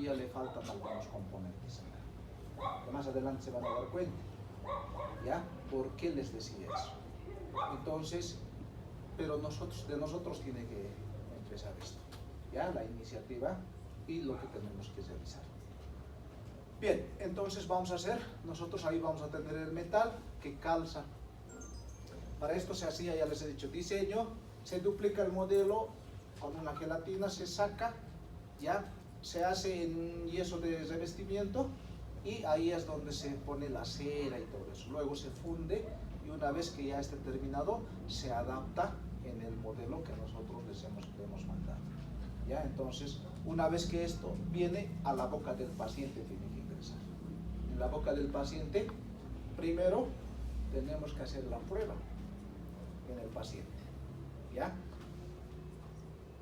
todavía le faltan algunos componentes. Que más adelante se van a dar cuenta. ¿Ya? ¿Por qué les decía eso? Entonces, pero de nosotros tiene que empezar esto. ¿Ya? La iniciativa y lo que tenemos que realizar. Bien, entonces vamos a hacer, nosotros ahí vamos a tener el metal que calza. Para esto se hacía, ya les he dicho, diseño, se duplica el modelo con una gelatina, se saca, ya, se hace en un yeso de revestimiento y ahí es donde se pone la cera y todo eso. Luego se funde y una vez que ya esté terminado, se adapta en el modelo que nosotros les hemos mandado. ¿Ya? Entonces, una vez que esto viene a la boca del paciente, tiene que ingresar. En la boca del paciente, primero tenemos que hacer la prueba en el paciente. ¿Ya?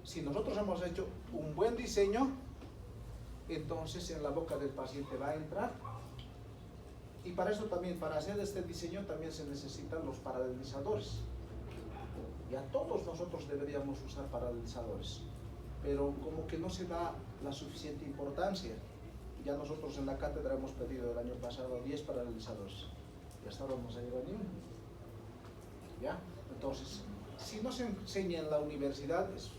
Si nosotros hemos hecho un buen diseño, entonces en la boca del paciente va a entrar. Y para eso también, para hacer este diseño, también se necesitan los paralelizadores. Ya todos nosotros deberíamos usar paralelizadores, pero como que no se da la suficiente importancia. Ya nosotros en la cátedra hemos pedido el año pasado 10 paralelizadores y hasta ahora no se lleva ni uno. ¿Ya? Entonces, si no se enseña en la universidad, es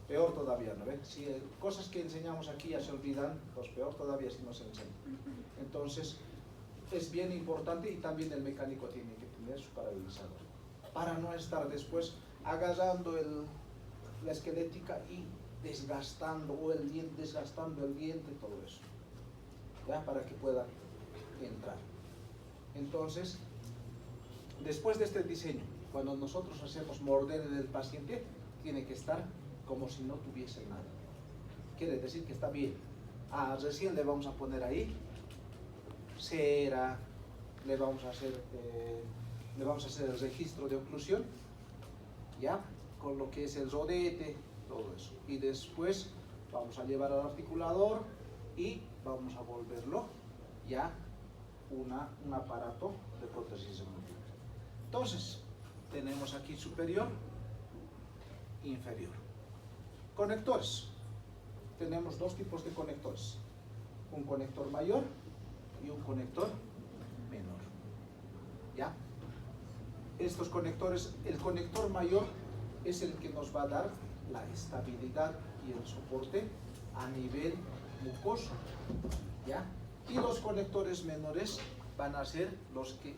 peor todavía, ¿no ven? Si cosas que enseñamos aquí ya se olvidan, pues peor todavía si no se enseña. Entonces, es bien importante y también el mecánico tiene que tener su paralelizador para no estar después agarrando la esquelética y desgastando el diente, todo eso, ¿ya? Para que pueda entrar. Entonces, después de este diseño, cuando nosotros hacemos morder en el paciente, tiene que estar como si no tuviese nada. Quiere decir que está bien. Recién le vamos a poner ahí cera, le vamos a hacer el registro de oclusión, ¿ya? Con lo que es el rodete, todo eso. Y después vamos a llevar al articulador y vamos a volverlo ya un aparato de prótesis múltiple. Entonces, tenemos aquí superior, inferior. Conectores. Tenemos dos tipos de conectores. Un conector mayor y un conector menor. ¿Ya? Estos conectores, el conector mayor es el que nos va a dar la estabilidad y el soporte a nivel mucoso. ¿Ya? Y los conectores menores van a ser los que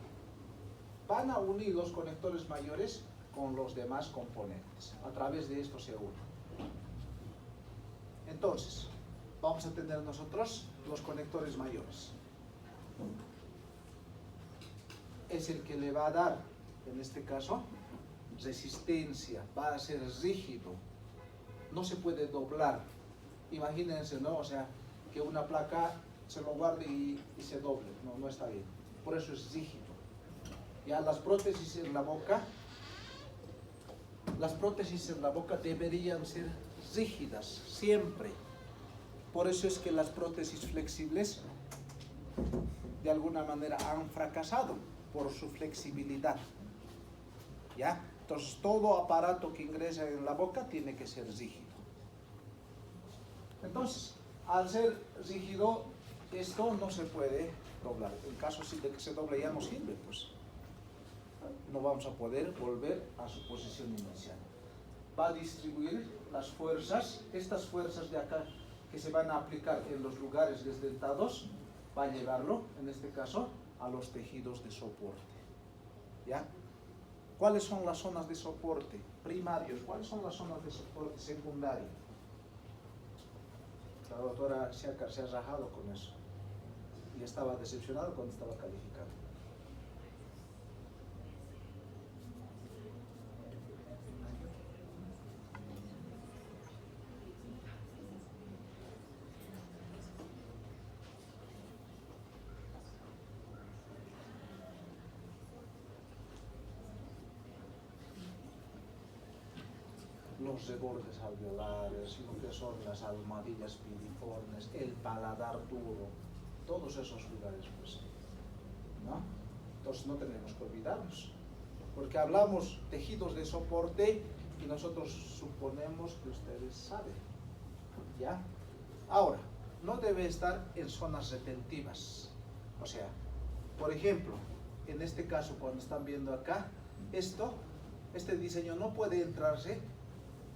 van a unir los conectores mayores con los demás componentes. A través de esto se une. Entonces, vamos a tener nosotros los conectores mayores. Es el que le va a dar, en este caso, resistencia, va a ser rígido, no se puede doblar. Imagínense, ¿no? O sea, que una placa se lo guarde y se doble, no está bien. Por eso es rígido. Ya las prótesis en la boca deberían ser rígidas, siempre. Por eso es que las prótesis flexibles de alguna manera han fracasado por su flexibilidad. ¿Ya? Entonces todo aparato que ingresa en la boca tiene que ser rígido. Entonces, al ser rígido, esto no se puede doblar. En caso de que se doble ya no sirve, pues no vamos a poder volver a su posición inicial. Va a distribuir las fuerzas, estas fuerzas de acá que se van a aplicar en los lugares desdentados, va a llevarlo, en este caso, a los tejidos de soporte. ¿Ya? ¿Cuáles son las zonas de soporte primarios? ¿Cuáles son las zonas de soporte secundario? La doctora se ha rajado con eso y estaba decepcionado cuando estaba calificando. Los rebordes alveolares, lo que son las almohadillas piriformes, el paladar duro, todos esos lugares, pues, ¿no? Entonces no tenemos que olvidarnos, porque hablamos tejidos de soporte y nosotros suponemos que ustedes saben, ¿ya? Ahora, no debe estar en zonas retentivas. O sea, por ejemplo, en este caso, cuando están viendo acá, este diseño no puede entrarse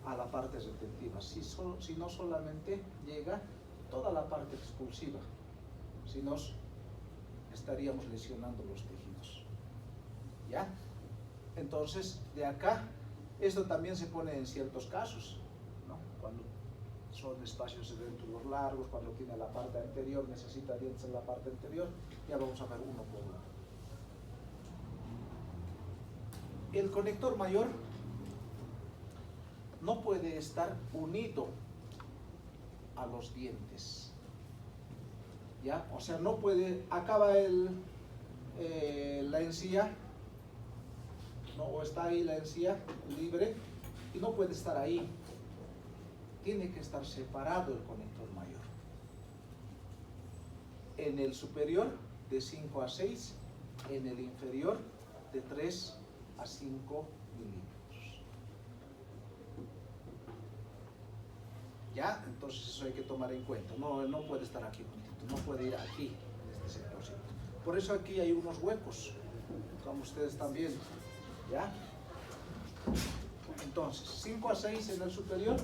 a la parte retentiva, sino solamente llega toda la parte expulsiva, si no estaríamos lesionando los tejidos. ¿Ya? Entonces, de acá, esto también se pone en ciertos casos, ¿no? Cuando son espacios eventuales largos, cuando tiene la parte anterior, necesita dientes en la parte anterior, ya vamos a ver uno por uno. El conector mayor no puede estar unido a los dientes, ¿ya? O sea, no puede, acaba la encía, ¿no? O está ahí la encía libre y no puede estar ahí. Tiene que estar separado el conector mayor. En el superior de 5 a 6, en el inferior de 3 a 5 milímetros. ¿Ya? Entonces eso hay que tomar en cuenta. No puede estar aquí, no puede ir aquí, en este sectorcito. Por eso aquí hay unos huecos, como ustedes están viendo. ¿Ya? Entonces, 5 a 6 en el superior,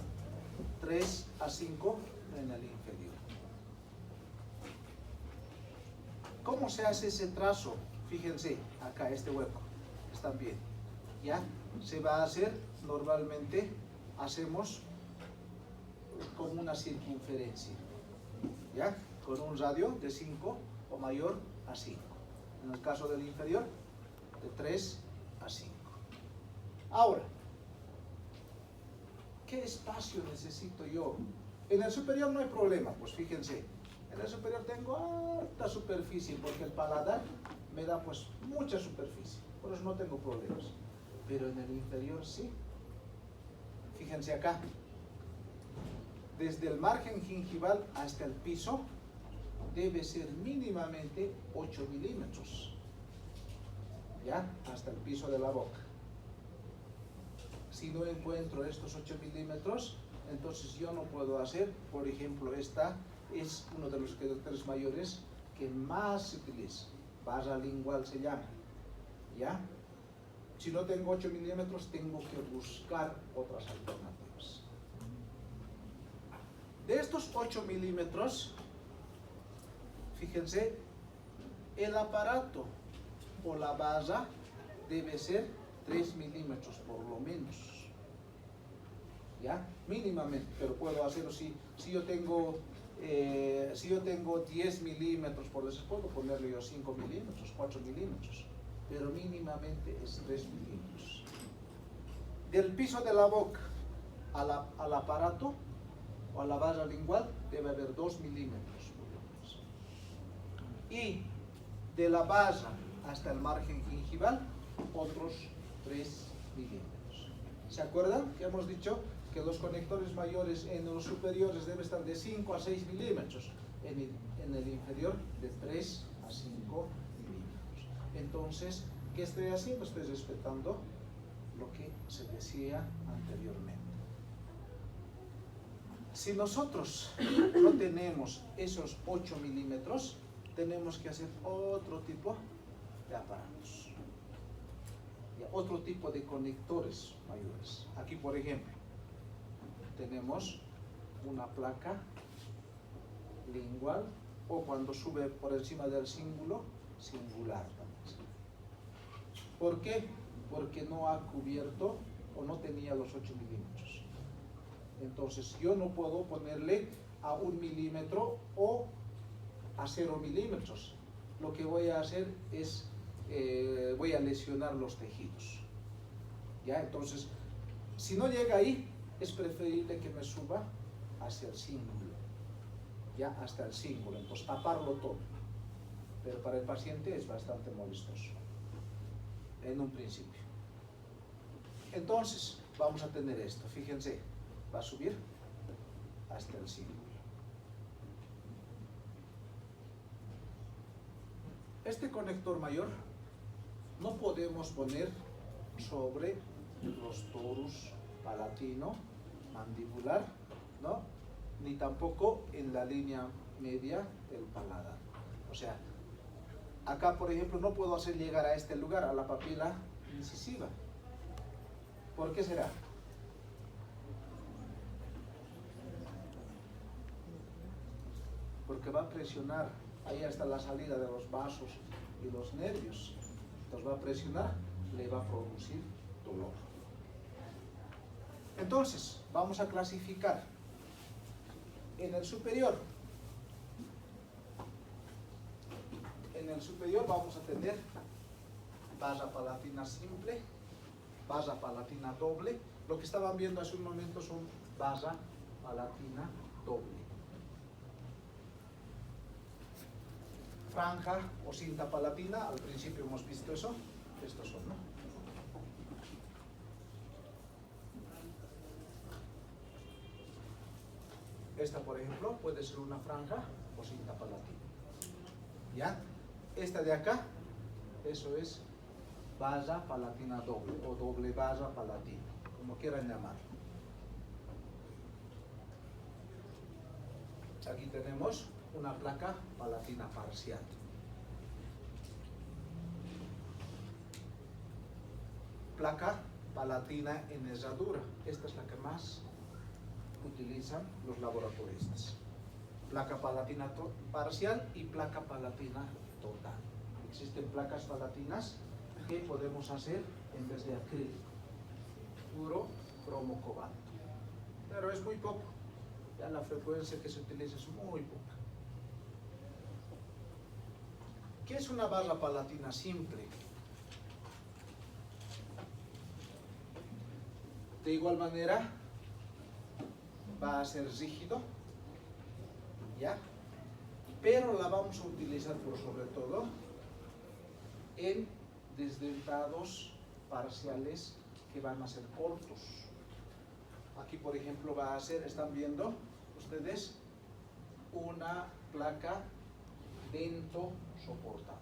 3 a 5 en el inferior. ¿Cómo se hace ese trazo? Fíjense, acá este hueco, están bien. ¿Ya? Se va a hacer, normalmente hacemos como una circunferencia, ¿ya? Con un radio de 5 o mayor a 5. En el caso del inferior, de 3 a 5. Ahora, ¿qué espacio necesito yo? En el superior no hay problema, pues fíjense. En el superior tengo alta superficie porque el paladar me da pues mucha superficie, por eso no tengo problemas. Pero en el inferior sí. Fíjense acá. Desde el margen gingival hasta el piso debe ser mínimamente 8 milímetros. ¿Ya? Hasta el piso de la boca. Si no encuentro estos 8 milímetros, entonces yo no puedo hacer, por ejemplo, esta es uno de los conectores mayores que más se utiliza. Barra lingual se llama. ¿Ya? Si no tengo 8 milímetros, tengo que buscar otras alternativas. De estos 8 milímetros, fíjense, el aparato o la barra debe ser 3 milímetros por lo menos. ¿Ya? Mínimamente, pero puedo hacerlo si yo tengo 10 milímetros, por decir, puedo ponerle yo 5 milímetros, 4 milímetros, pero mínimamente es 3 milímetros. Del piso de la boca al aparato o a la barra lingual debe haber 2 milímetros por lo menos. Y de la barra hasta el margen gingival, otros 3 milímetros. ¿Se acuerdan que hemos dicho que los conectores mayores en los superiores deben estar de 5 a 6 milímetros, en el inferior de 3 a 5 milímetros? Entonces, ¿qué estoy haciendo? Estoy respetando lo que se decía anteriormente. Si nosotros no tenemos esos 8 milímetros, tenemos que hacer otro tipo de aparatos, otro tipo de conectores mayores. Aquí, por ejemplo, tenemos una placa lingual, o cuando sube por encima del cíngulo, singular también. ¿Por qué? Porque no ha cubierto o no tenía los 8 milímetros. Entonces yo no puedo ponerle a 1 milímetro o a 0 milímetros. Lo que voy a hacer es, voy a lesionar los tejidos. ¿Ya? Entonces, si no llega ahí, es preferible que me suba hacia el cíngulo, ya hasta el cíngulo, entonces taparlo todo. Pero para el paciente es bastante molestoso, en un principio. Entonces, vamos a tener esto, fíjense, va a subir hasta el cíngulo. Este conector mayor no podemos poner sobre los torus palatino, mandibular, ¿no? ni tampoco en la línea media del paladar. O sea, acá, por ejemplo, no puedo hacer llegar a este lugar, a la papila incisiva. ¿Por qué será? Porque va a presionar, ahí está la salida de los vasos y los nervios. Entonces va a presionar, le va a producir dolor. Entonces, vamos a clasificar. En el superior vamos a tener basa palatina simple, basa palatina doble. Lo que estaban viendo hace un momento son basa palatina doble. Franja o cinta palatina, al principio hemos visto eso, estos son, ¿no? Esta, por ejemplo, puede ser una franja o cinta palatina. ¿Ya? Esta de acá, eso es basa palatina doble o doble basa palatina, como quieran llamarlo. Aquí tenemos una placa palatina parcial. Placa palatina en herradura. Esta es la que más utilizan los laboratoristas. Placa palatina parcial y placa palatina total. Existen placas palatinas que podemos hacer en vez de acrílico, puro cromo cobalto, pero es muy poco. Ya la frecuencia que se utiliza es muy poca. ¿Qué es una basa palatina simple? De igual manera va a ser rígido, ¿ya? Pero la vamos a utilizar por sobre todo en desdentados parciales que van a ser cortos. Aquí, por ejemplo, va a ser, están viendo ustedes, una placa dento soportable.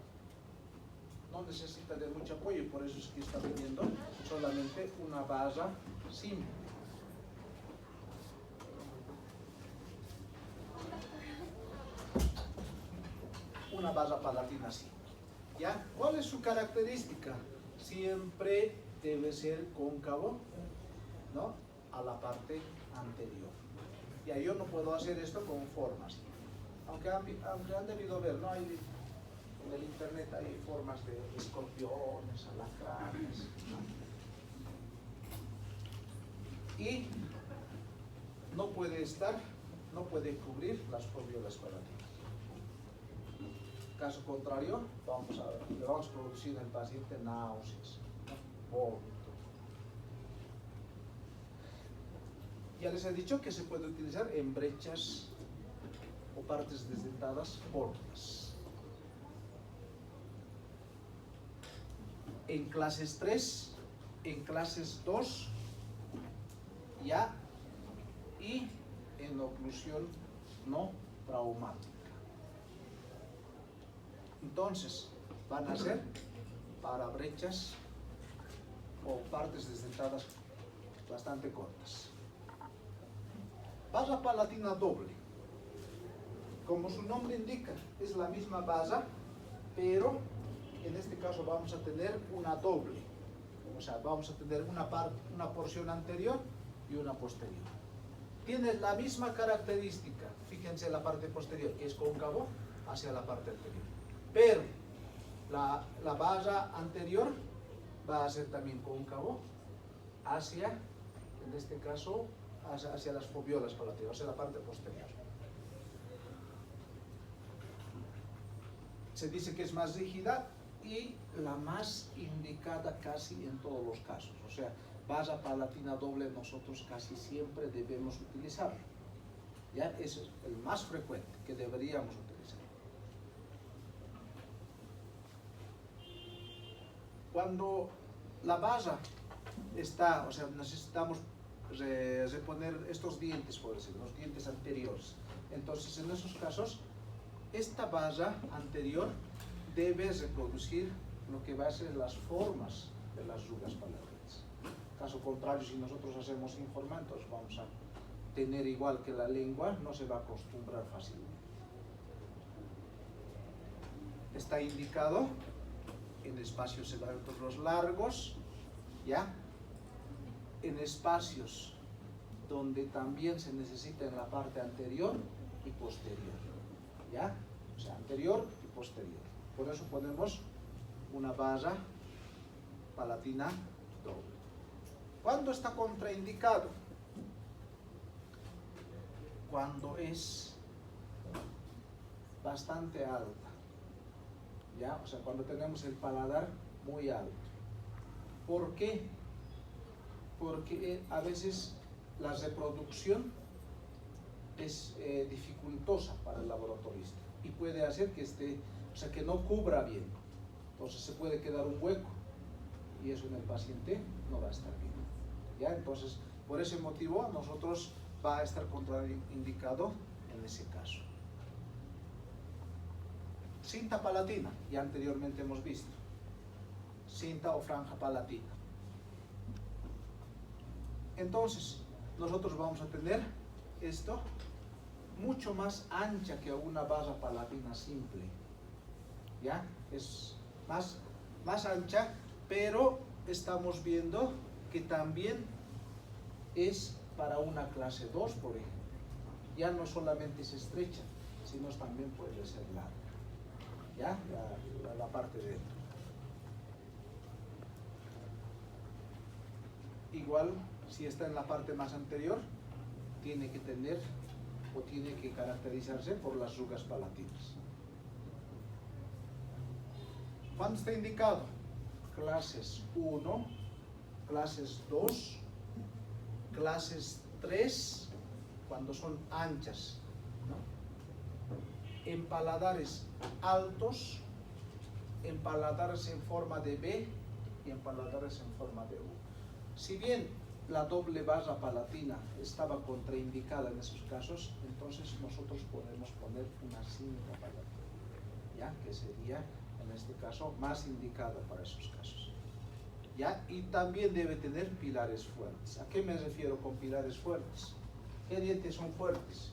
No necesita de mucho apoyo, por eso es que está viendo solamente una basa simple. Una basa palatina así. ¿Ya? ¿Cuál es su característica? Siempre debe ser cóncavo, ¿no?, a la parte anterior. Ya, yo no puedo hacer esto con formas. Aunque han debido ver, ¿no? En el internet hay formas de escorpiones, alacranes, ¿no? Y no puede cubrir las fobiolas palatinas. Caso contrario, le vamos a producir al paciente náuseas, ¿no?, vómito. Ya les he dicho que se puede utilizar en brechas o partes desdentadas cortas. En clases 3, en clases 2, ya, y en oclusión no traumática. Entonces, van a ser para brechas o partes desdentadas bastante cortas. Basa palatina doble. Como su nombre indica, es la misma basa, pero en este caso vamos a tener una doble. O sea, vamos a tener una porción anterior y una posterior. Tiene la misma característica. Fíjense la parte posterior, que es cóncavo hacia la parte anterior. Pero la basa anterior va a ser también cóncavo hacia, en este caso, hacia las fobiolas palatinas, hacia la parte posterior. Se dice que es más rígida y la más indicada casi en todos los casos. O sea, basa palatina doble nosotros casi siempre debemos utilizarlo. ¿Ya? Ese es el más frecuente que deberíamos utilizar. Cuando la basa está, o sea, necesitamos reponer estos dientes, por decirlo, los dientes anteriores. Entonces, en esos casos, esta basa anterior debe reproducir lo que va a ser las formas de las rugas palatines. Caso contrario, si nosotros hacemos informantes, vamos a tener igual que la lengua, no se va a acostumbrar fácilmente. Está indicado en espacios separados largos, ¿ya? En espacios donde también se necesita en la parte anterior y posterior, ¿ya? O sea, anterior y posterior. Por eso ponemos una barra palatina doble. ¿Cuándo está contraindicado? Cuando es bastante alta, ¿ya? O sea, cuando tenemos el paladar muy alto. ¿Por qué? Porque a veces la reproducción es dificultosa para el laboratorista y puede hacer que que no cubra bien. Entonces se puede quedar un hueco y eso en el paciente no va a estar bien, ¿ya? Entonces, por ese motivo, nosotros va a estar contraindicado en ese caso. Cinta palatina, ya anteriormente hemos visto. Cinta o franja palatina. Entonces, nosotros vamos a tener esto mucho más ancha que una barra palatina simple, ¿ya? Es más ancha, pero estamos viendo que también es para una clase 2, por ejemplo. Ya no solamente es estrecha, sino también puede ser larga, ¿ya? La parte de dentro. Igual, si está en la parte más anterior, tiene que tener o tiene que caracterizarse por las arrugas palatinas. ¿Cuándo está indicado? Clases 1, clases 2, clases 3, cuando son anchas, ¿no? En paladares altos, en paladares en forma de B y en paladares en forma de U. Si bien la doble barra palatina estaba contraindicada en esos casos, entonces nosotros podemos poner una cinta palatina, ¿ya? Que sería en este caso más indicada para esos casos, ¿ya? Y también debe tener pilares fuertes. ¿A qué me refiero con pilares fuertes? ¿Qué dientes son fuertes?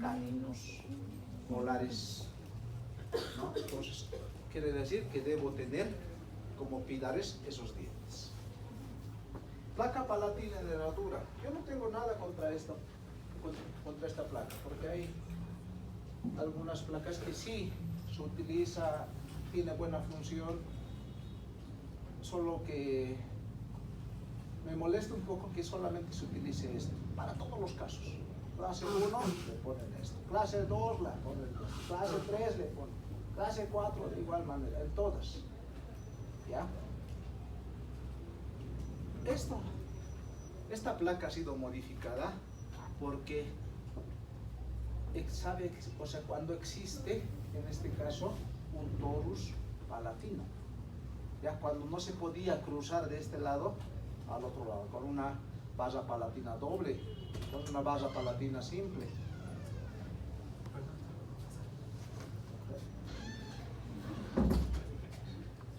Caninos, molares, ¿no? Entonces, quiere decir que debo tener como pilares esos dientes. Placa palatina de herradura. Yo no tengo nada contra esta placa, porque hay algunas placas que sí se utiliza, tiene buena función, solo que me molesta un poco que solamente se utilice esto, para todos los casos. Clase 1 le ponen esto, clase 2 le ponen esto, clase 3 le ponen, clase 4 de igual manera, en todas, ¿ya? Esta placa ha sido modificada porque cuando existe, en este caso, un torus palatino, ya cuando no se podía cruzar de este lado al otro lado, con una barra palatina doble, con una barra palatina simple.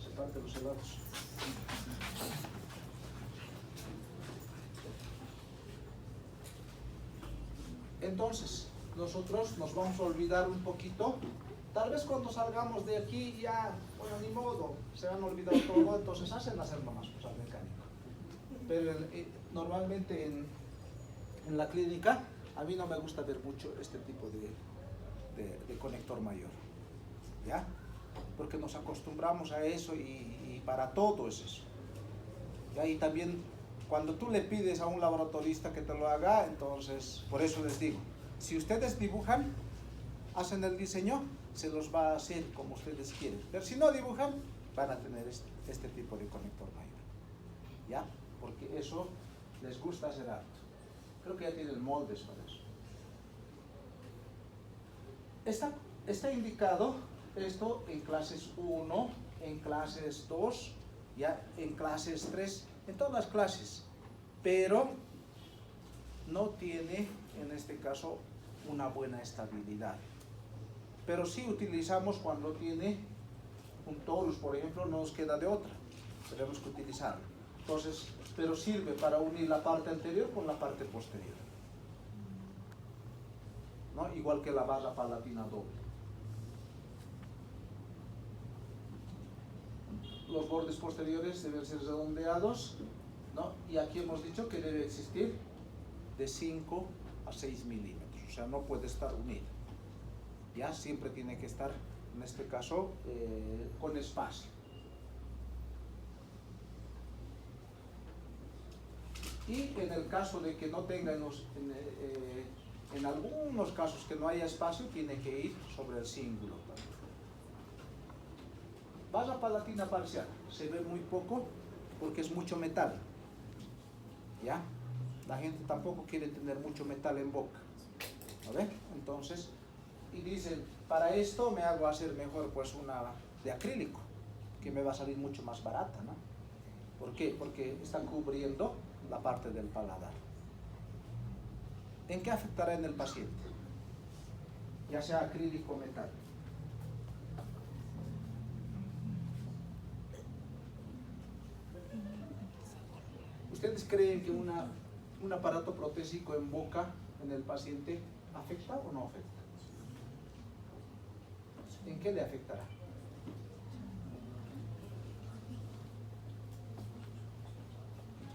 Se parte los helados. Entonces, nosotros nos vamos a olvidar un poquito. Tal vez cuando salgamos de aquí ya, bueno, ni modo, se van a olvidar todo, entonces hacen hacer nomás cosas mecánicas. Pero normalmente en la clínica, a mí no me gusta ver mucho este tipo de conector mayor, ¿ya? Porque nos acostumbramos a eso y para todo es eso. ¿Ya? Y también cuando tú le pides a un laboratorista que te lo haga, entonces, por eso les digo, si ustedes dibujan, hacen el diseño, se los va a hacer como ustedes quieren. Pero si no dibujan, van a tener este tipo de conector mayor, ¿ya? Porque eso les gusta hacer harto. Creo que ya tienen moldes para eso. Está indicado esto en clases 1, en clases 2, ya en clases 3, en todas las clases, pero no tiene en este caso una buena estabilidad. Pero sí utilizamos cuando tiene un torus, por ejemplo, no nos queda de otra, tenemos que utilizarlo. Entonces, pero sirve para unir la parte anterior con la parte posterior, ¿no? Igual que la barra palatina doble. Los bordes posteriores deben ser redondeados, ¿no? Y aquí hemos dicho que debe existir de 5 a 6 milímetros, o sea, no puede estar unido. Ya siempre tiene que estar, en este caso, con espacio. Y en el caso de que no tenga, en algunos casos que no haya espacio, tiene que ir sobre el cíngulo. Barra palatina parcial, se ve muy poco porque es mucho metal. ¿Ya? La gente tampoco quiere tener mucho metal en boca. ¿Ve? Entonces, y dicen, para esto me hago hacer mejor pues una de acrílico, que me va a salir mucho más barata, ¿no? ¿Por qué? Porque están cubriendo la parte del paladar. ¿En qué afectará en el paciente? Ya sea acrílico o metal. ¿Ustedes creen que un aparato protésico en boca en el paciente afecta o no afecta? ¿En qué le afectará?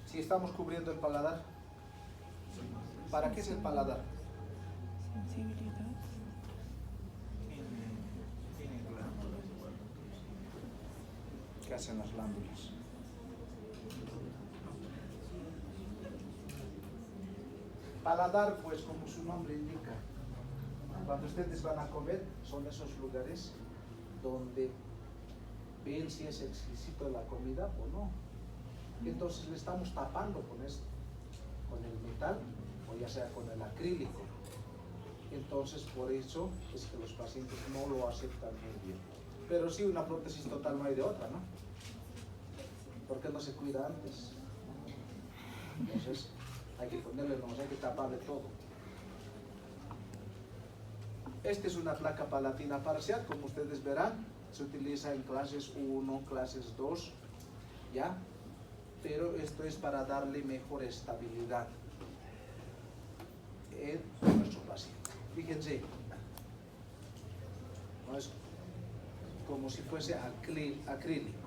Si estamos cubriendo el paladar, ¿para qué es el paladar? Sensibilidad. Tiene glándulas. ¿Qué hacen las glándulas? Paladar, pues como su nombre indica, cuando ustedes van a comer, son esos lugares donde ven si es exquisito la comida o no. Entonces le estamos tapando con esto, con el metal o ya sea con el acrílico. Entonces por eso es que los pacientes no lo aceptan muy bien. Pero sí, una prótesis total no hay de otra, ¿no? ¿Por qué no se cuida antes? Entonces hay que ponerle, no, hay que taparle todo. Esta es una placa palatina parcial, como ustedes verán, se utiliza en clases 1, clases 2, ¿ya? Pero esto es para darle mejor estabilidad en nuestro paciente. Fíjense, ¿no? Es como si fuese acrílico.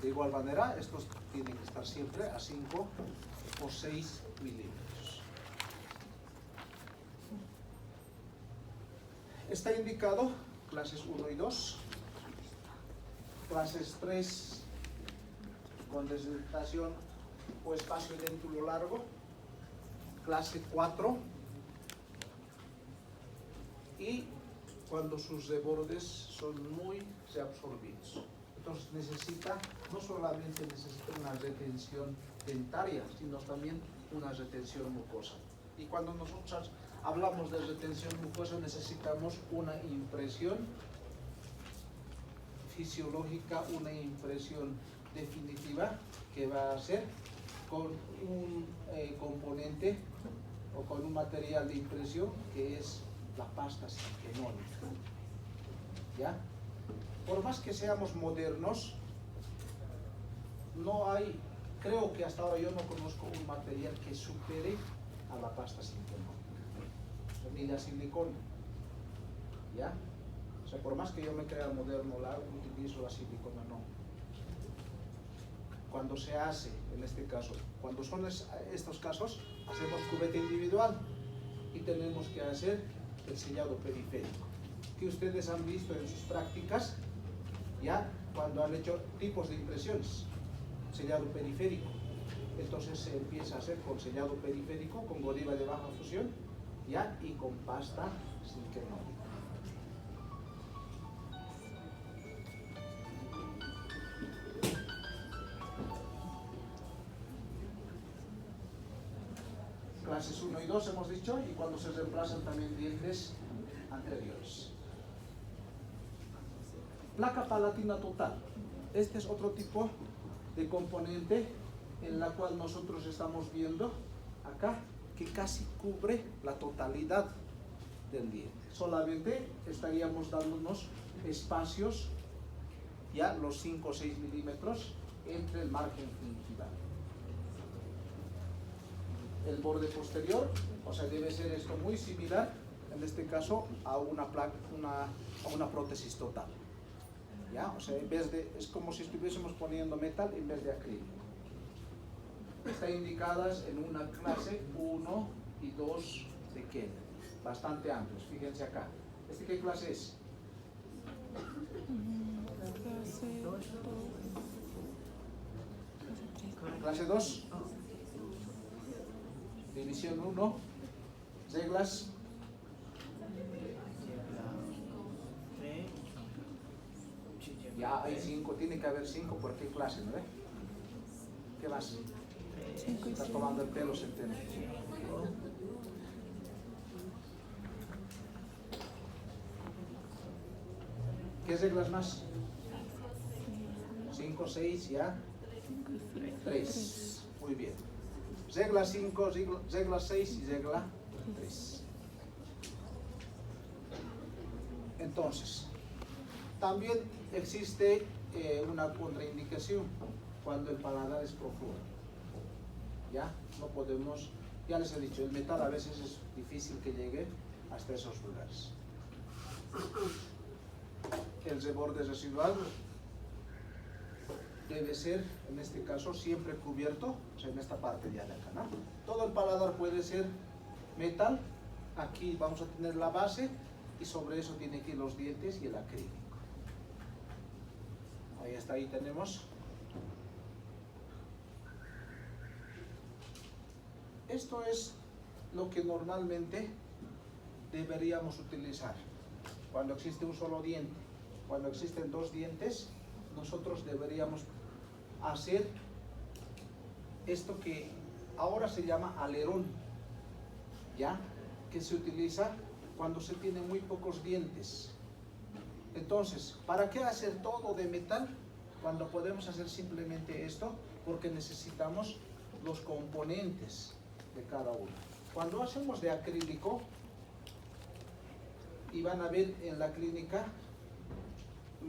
De igual manera, estos tienen que estar siempre a 5 o 6 milímetros. Está indicado clases 1 y 2. Clases 3 con desdentación o espacio dentulo largo. Clase 4 y cuando sus rebordes son muy reabsorbidos. Entonces no solamente necesita una retención dentaria, sino también una retención mucosa. Y cuando nosotros hablamos de retención mucosa necesitamos una impresión fisiológica, una impresión definitiva que va a ser con un componente o con un material de impresión que es la pasta sinquenónica. ¿Ya? Por más que seamos modernos, no hay, creo que hasta ahora yo no conozco un material que supere a la pasta sinquenónica, ni la silicona. ¿Ya? O sea, por más que yo me crea moderno, utilizo la silicona, no. Cuando se hace, en este caso, cuando son estos casos, hacemos cubeta individual y tenemos que hacer el sellado periférico, que ustedes han visto en sus prácticas, ya cuando han hecho tipos de impresiones, sellado periférico. Entonces se empieza a hacer con sellado periférico, con Godiva de baja fusión, ya, y con pasta sinquenónica. Clases 1 y 2 hemos dicho, y cuando se reemplazan también dientes anteriores. Placa palatina total. Este es otro tipo de componente en la cual nosotros estamos viendo acá que casi cubre la totalidad del diente. Solamente estaríamos dándonos espacios ya los 5 o 6 milímetros entre el margen gingival. El borde posterior, o sea, debe ser esto muy similar, en este caso, a una prótesis total. ¿Ya? O sea, en vez de, es como si estuviésemos poniendo metal en vez de acrílico. Están indicadas en una clase 1 y 2 de Kennedy, bastante amplios. Fíjense acá. ¿Este qué clase es? Clase 2. Clase 2. División 1. Reglas. Ya hay 5, tiene que haber 5 por qué clase, ¿no ve? ¿Qué más? 5 y Está 6. tomando el pelo, Centeno. ¿Qué reglas más? 5, 6, ya. 3. Muy bien. Regla 5, regla 6 y regla 3. Entonces, también existe una contraindicación cuando el paladar es profundo. Ya no podemos, ya les he dicho, el metal a veces es difícil que llegue hasta esos lugares. El reborde residual debe ser, en este caso, siempre cubierto, o sea, en esta parte de acá, ¿no? Todo el paladar puede ser metal. Aquí vamos a tener la base y sobre eso tiene que ir los dientes y el acrílico. Ahí está, ahí tenemos. Esto es lo que normalmente deberíamos utilizar. Cuando existe un solo diente, cuando existen 2 dientes, nosotros deberíamos hacer esto que ahora se llama alerón, ¿ya? Que se utiliza cuando se tienen muy pocos dientes. Entonces, ¿para qué hacer todo de metal cuando podemos hacer simplemente esto? Porque necesitamos los componentes de cada uno. Cuando hacemos de acrílico, y van a ver en la clínica,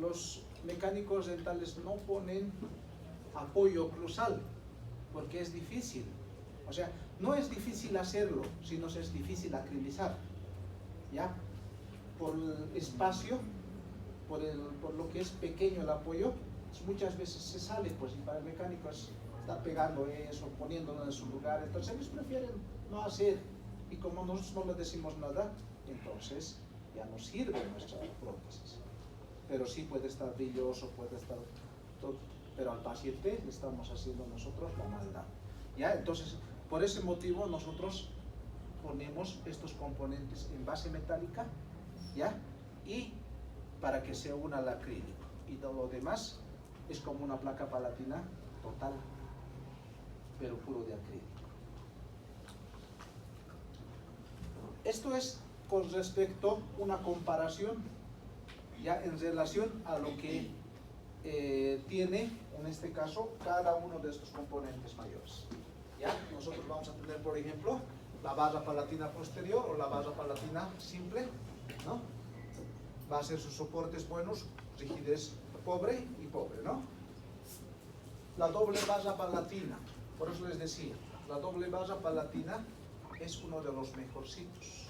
los mecánicos dentales no ponen apoyo oclusal porque es difícil. O sea, no es difícil hacerlo, sino es difícil acrilizar. ¿Ya? Por el espacio, por lo que es pequeño el apoyo, pues muchas veces se sale, pues, y para el mecánico es estar pegando eso, poniéndolo en su lugar. Entonces ellos prefieren no hacer, y como nosotros no le decimos nada, entonces ya no sirve nuestra prótesis. Pero sí puede estar brilloso, puede estar todo, pero al paciente le estamos haciendo nosotros la maldad. ¿Ya? Entonces, por ese motivo nosotros ponemos estos componentes en base metálica, ¿ya? Y para que se una al acrílico. Y todo lo demás es como una placa palatina total, pero puro de acrílico. Esto es con respecto a una comparación, ya en relación a lo que tiene, en este caso, cada uno de estos componentes mayores. ¿Ya? Nosotros vamos a tener, por ejemplo, la barra palatina posterior o la barra palatina simple, ¿no? Va a ser sus soportes buenos, rigidez pobre y pobre, ¿no? La doble barra palatina, por eso les decía, la doble barra palatina es uno de los mejorcitos.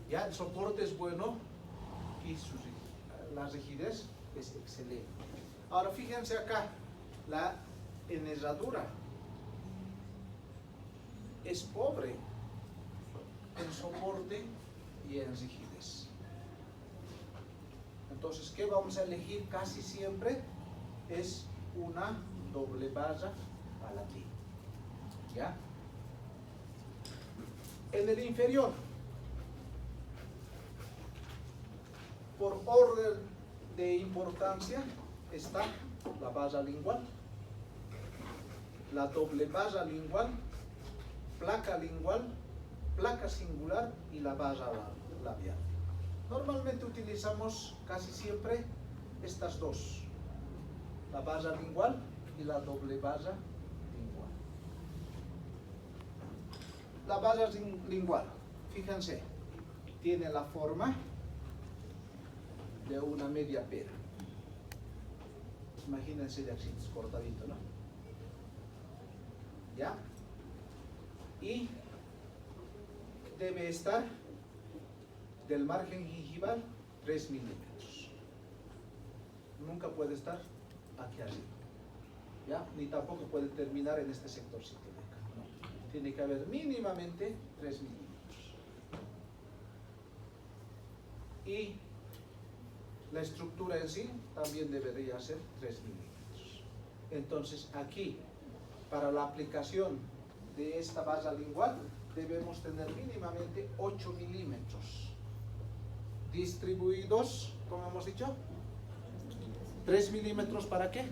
Ya el soporte es bueno y la rigidez es excelente. Ahora fíjense acá, la enherradura es pobre en soporte y en rigidez. Entonces, ¿qué vamos a elegir casi siempre? Es una doble barra palatina. ¿Ya? En el inferior, por orden de importancia, está la barra lingual, la doble barra lingual, placa singular y la barra labial. Normalmente utilizamos casi siempre estas dos, la barra lingual y la doble barra lingual. La barra lingual, fíjense, tiene la forma de una media pera. Imagínense de aquí cortadito, ¿no? ¿Ya? Y debe estar del margen gingival 3 milímetros. Nunca puede estar aquí arriba, ¿ya? Ni tampoco puede terminar en este sectorcito de acá, ¿no? Tiene que haber mínimamente 3 milímetros. Y la estructura en sí también debería ser 3 milímetros. Entonces aquí, para la aplicación de esta base lingual, debemos tener mínimamente 8 milímetros. Distribuidos, como hemos dicho, 3 milímetros ¿para qué?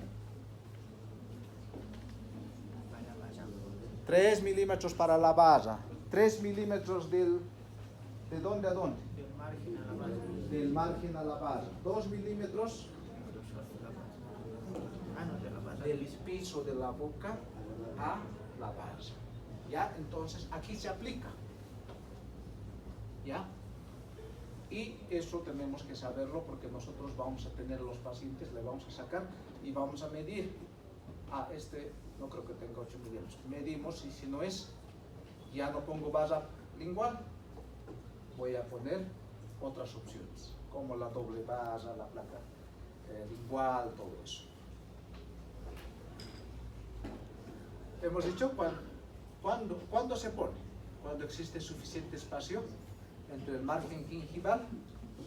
3 milímetros para la base. 3 milímetros ¿de dónde a dónde? Del margen a la base. Del margen a la base. 2 milímetros De la base. del piso de la boca a la base. ¿Ya? Entonces aquí se aplica. ¿Ya? Y eso tenemos que saberlo porque nosotros vamos a tener los pacientes, le vamos a sacar y vamos a medir. Este no creo que tenga 8 milímetros. Medimos y si no es, ya no pongo base lingual. Voy a poner otras opciones, como la doble base, la placa lingual, todo eso. Hemos dicho ¿cuándo se pone? Cuando existe suficiente espacio entre el margen gingival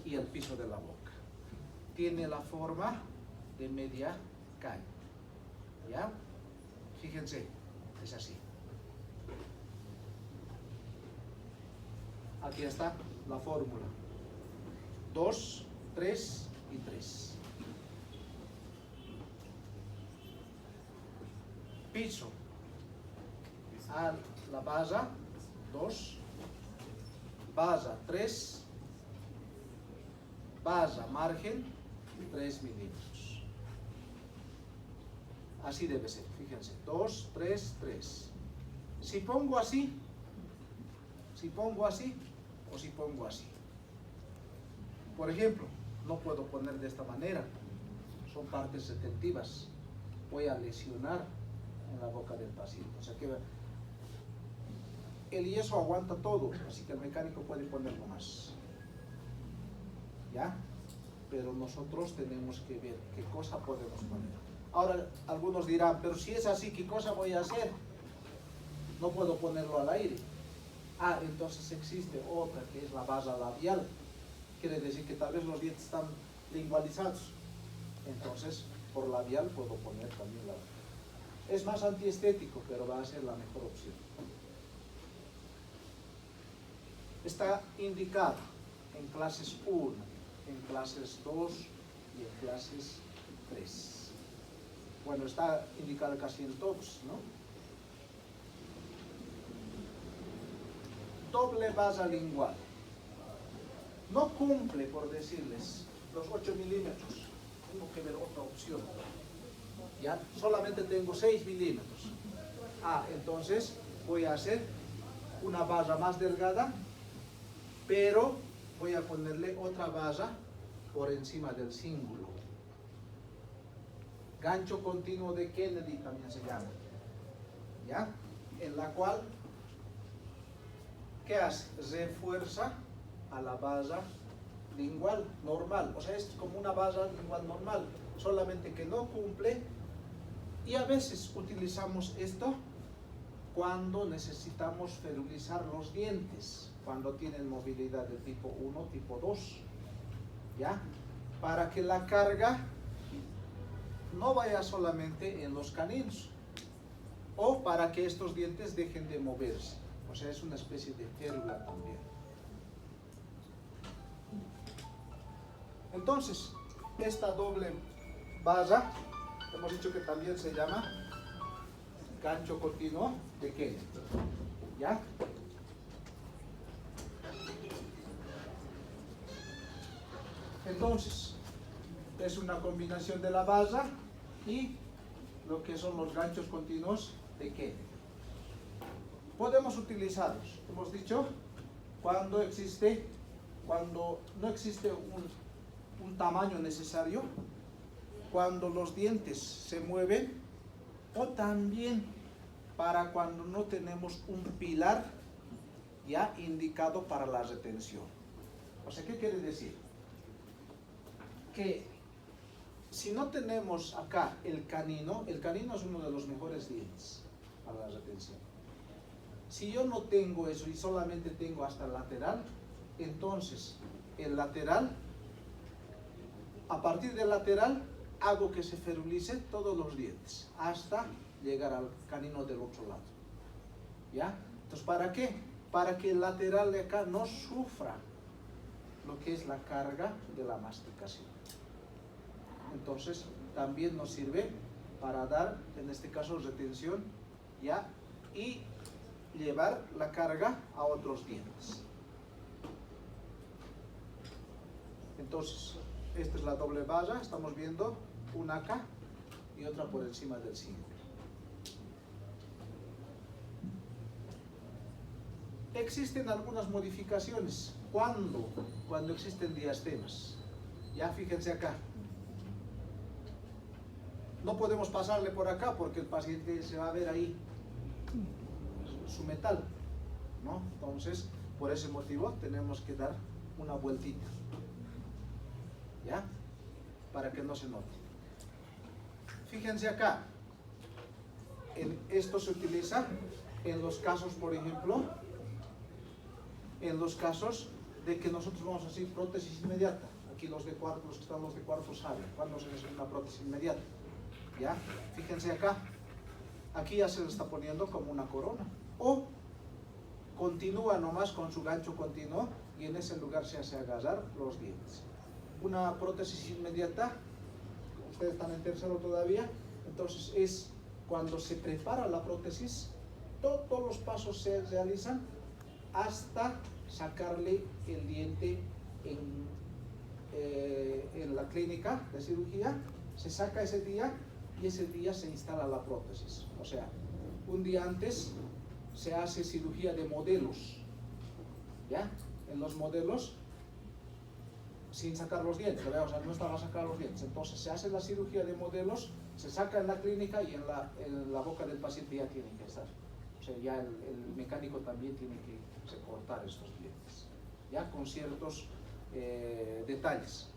y el piso de la boca. Tiene la forma de media caña. ¿Ya? Fíjense, es así. Aquí está la fórmula. 2, 3 y 3. Piso a la base 2, base 3, base margen 3 milímetros. Así debe ser, fíjense, 2, 3, 3. Si pongo así o si pongo así. Por ejemplo, no puedo poner de esta manera, son partes retentivas. Voy a lesionar en la boca del paciente. O sea que el yeso aguanta todo, así que el mecánico puede ponerlo más. ¿Ya? Pero nosotros tenemos que ver qué cosa podemos poner. Ahora, algunos dirán, pero si es así, ¿qué cosa voy a hacer? No puedo ponerlo al aire. Entonces existe otra que es la base labial. Quiere decir que tal vez los dientes están lingualizados. Entonces, por labial puedo poner también la. Es más antiestético, pero va a ser la mejor opción. Está indicado en clases 1, en clases 2 y en clases 3. Bueno, está indicado casi en todos, ¿no? Doble base lingual. No cumple, por decirles, los 8 milímetros. Tengo que ver otra opción. ¿Ya? Solamente tengo 6 milímetros. Entonces voy a hacer una base más delgada, pero voy a ponerle otra base por encima del cíngulo. Gancho continuo de Kennedy también se llama. ¿Ya? En la cual, ¿qué hace? Refuerza a la base lingual normal. O sea, es como una base lingual normal, solamente que no cumple. Y a veces utilizamos esto cuando necesitamos ferulizar los dientes, cuando tienen movilidad de tipo 1, tipo 2, ¿ya? Para que la carga no vaya solamente en los caninos, o para que estos dientes dejen de moverse. O sea, es una especie de férula también. Entonces, esta doble base, hemos dicho que también se llama gancho continuo de Kennedy. ¿Ya? Entonces, es una combinación de la base y lo que son los ganchos continuos de Kennedy. Podemos utilizarlos, hemos dicho, cuando no existe un tamaño necesario, cuando los dientes se mueven o también para cuando no tenemos un pilar ya indicado para la retención. O sea, ¿qué quiere decir? Que si no tenemos acá el canino es uno de los mejores dientes para la retención. Si yo no tengo eso y solamente tengo hasta el lateral, entonces el lateral, a partir del lateral, hago que se ferulicen todos los dientes hasta llegar al canino del otro lado. ¿Ya? Entonces, ¿para qué? Para que el lateral de acá no sufra lo que es la carga de la masticación. Entonces, también nos sirve para dar, en este caso, retención, ¿ya? Y llevar la carga a otros dientes. Entonces, esta es la doble valla, estamos viendo una acá y otra por encima del cíngulo. Existen algunas modificaciones. ¿Cuándo? Cuando existen diastemas. Ya fíjense acá. No podemos pasarle por acá porque el paciente se va a ver ahí su metal, ¿no? Entonces, por ese motivo tenemos que dar una vueltita, ¿ya? Para que no se note. Fíjense acá. Esto se utiliza en los casos, por ejemplo, en los casos de que nosotros vamos a hacer prótesis inmediata. Aquí los que están los de cuarto saben cuándo se hace una prótesis inmediata. ¿Ya? Fíjense acá. Aquí ya se le está poniendo como una corona. O continúa nomás con su gancho continuo y en ese lugar se hace agarrar los dientes. Una prótesis inmediata, ustedes están en tercero todavía, entonces es cuando se prepara la prótesis, todos los pasos se realizan hasta sacarle el diente en la clínica de cirugía. Se saca ese día y ese día se instala la prótesis. O sea, un día antes se hace cirugía de modelos, ¿ya? En los modelos, sin sacar los dientes, ¿verdad? O sea, no estaba a sacar los dientes. Entonces se hace la cirugía de modelos, se saca en la clínica y en la boca del paciente ya tiene que estar. O sea, ya el mecánico también tiene que cortar estos dientes, ya con ciertos detalles.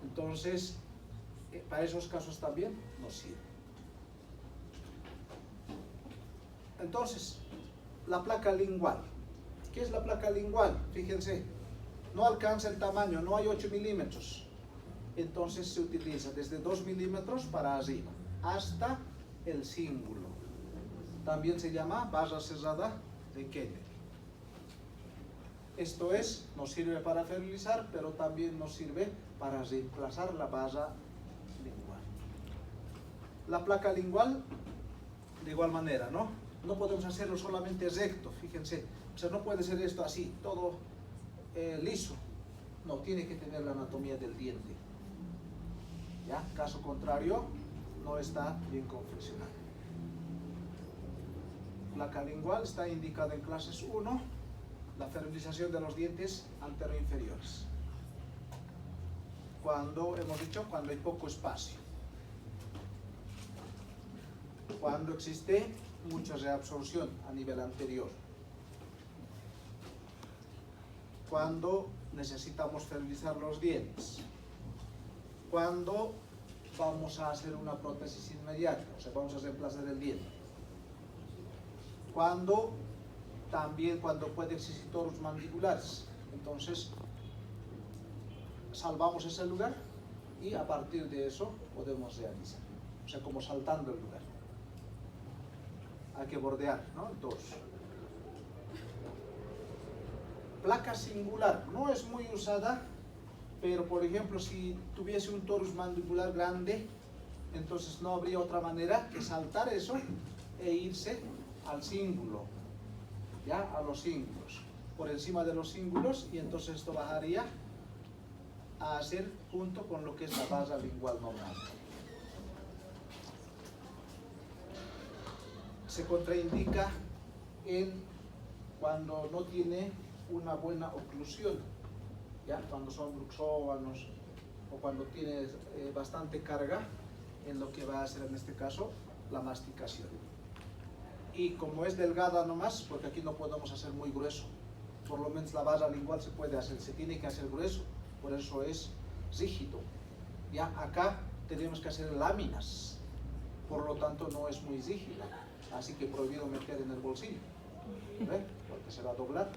Entonces, para esos casos también nos sirve. Entonces, la placa lingual. ¿Qué es la placa lingual? Fíjense, no alcanza el tamaño, no hay 8 milímetros. Entonces se utiliza desde 2 milímetros para arriba, hasta el cíngulo. También se llama barra cerrada de Kennedy. Esto es, nos sirve para ferilizar, pero también nos sirve para reemplazar la barra lingual. La placa lingual, de igual manera, ¿no? No podemos hacerlo solamente recto, fíjense. O sea, no puede ser esto así, todo liso. No, tiene que tener la anatomía del diente. ¿Ya? Caso contrario, no está bien confeccionado. Placa lingual está indicada en clases 1, la ferilización de los dientes antero-inferiores. Cuando, hemos dicho, cuando hay poco espacio. Cuando existe mucha reabsorción a nivel anterior. Cuando necesitamos ferilizar los dientes. Cuando vamos a hacer una prótesis inmediata, o sea, vamos a reemplazar el diente. Cuando puede existir torus mandibulares, entonces salvamos ese lugar y a partir de eso podemos realizar, o sea, como saltando el lugar. Hay que bordear, ¿no? El torso. Placa singular, no es muy usada, pero por ejemplo si tuviese un torus mandibular grande, entonces no habría otra manera que saltar eso e irse al cíngulo, ya a los cíngulos, por encima de los cíngulos, y entonces esto bajaría a hacer junto con lo que es la barra lingual normal. Se contraindica cuando no tiene una buena oclusión, ¿ya? Cuando son bruxóvanos o cuando tiene bastante carga, en lo que va a ser en este caso la masticación. Y como es delgada nomás, porque aquí no podemos hacer muy grueso, por lo menos la base lingual se puede hacer, se tiene que hacer grueso, por eso es rígido. Ya acá tenemos que hacer láminas, por lo tanto no es muy rígida, así que prohibido meter en el bolsillo, ¿ve? Porque se va a doblar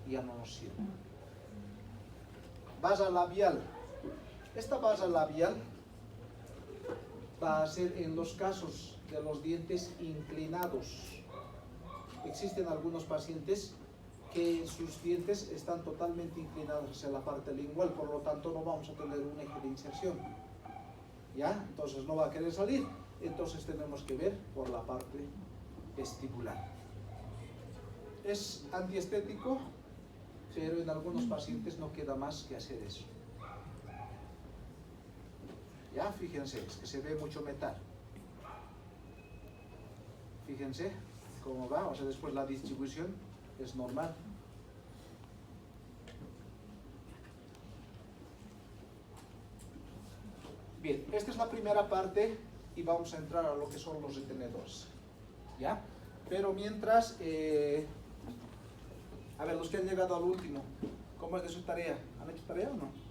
y ya no nos sirve. Base labial. Esta base labial va a ser en los casos de los dientes inclinados. Existen algunos pacientes que sus dientes están totalmente inclinados hacia la parte lingual, por lo tanto no vamos a tener un eje de inserción. ¿Ya? Entonces no va a querer salir. Entonces tenemos que ver por la parte vestibular. Es antiestético, pero en algunos pacientes no queda más que hacer eso. Ya, fíjense, es que se ve mucho metal. Fíjense cómo va, o sea, después la distribución es normal. Bien, esta es la primera parte y vamos a entrar a lo que son los retenedores. ¿Ya? Pero mientras, a ver, los que han llegado al último, ¿cómo es de su tarea? ¿Han hecho tarea o no?